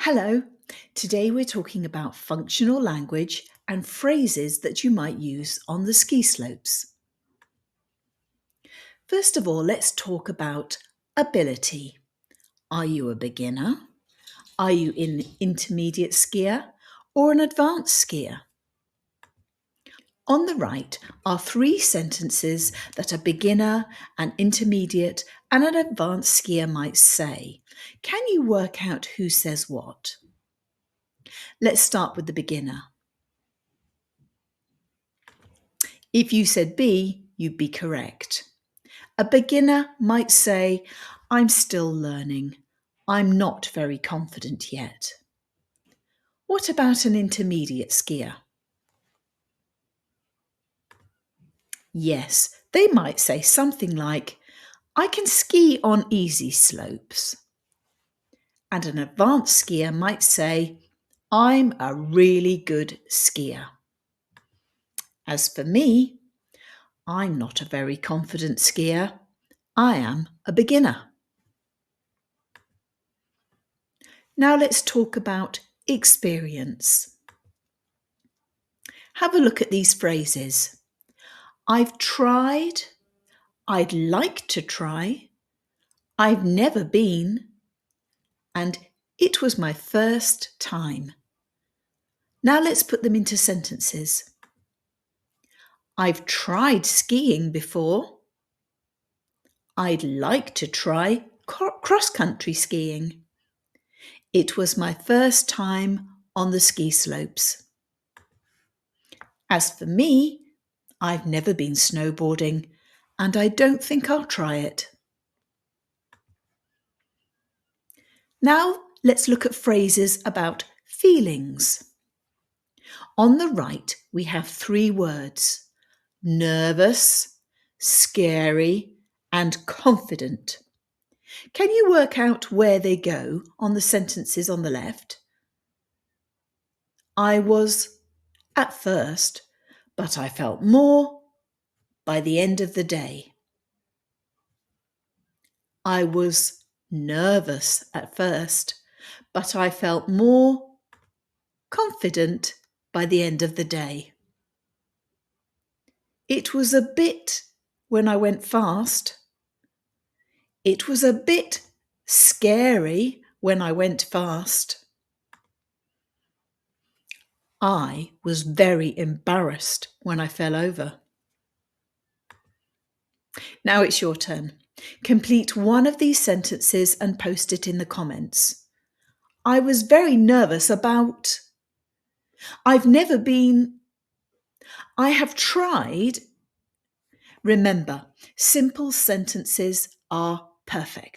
Hello, today we're talking about functional language and phrases that you might use on the ski slopes. First of all, let's talk about ability. Are you a beginner? Are you an intermediate skier or an advanced skier? On the right are three sentences that a beginner, an intermediate, and an advanced skier might say. Can you work out who says what? Let's start with the beginner. If you said B, you'd be correct. A beginner might say, I'm still learning. I'm not very confident yet. What about an intermediate skier? Yes, they might say something like, I can ski on easy slopes. And an advanced skier might say, I'm a really good skier. As for me, I'm not a very confident skier. I am a beginner. Now let's talk about experience. Have a look at these phrases. I've tried, I'd like to try, I've never been, and it was my first time. Now let's put them into sentences. I've tried skiing before. I'd like to try cross-country skiing. It was my first time on the ski slopes. As for me, I've never been snowboarding, and I don't think I'll try it. Now let's look at phrases about feelings. On the right, we have three words: nervous, scary, and confident. Can you work out where they go on the sentences on the left? I was at first, but I felt more by the end of the day. I was nervous at first, but I felt more confident by the end of the day. It was a bit when I went fast. It was a bit scary when I went fast. I was very embarrassed when I fell over. Now it's your turn. Complete one of these sentences and post it in the comments. I was very nervous about. I've never been. I have tried. Remember, simple sentences are perfect.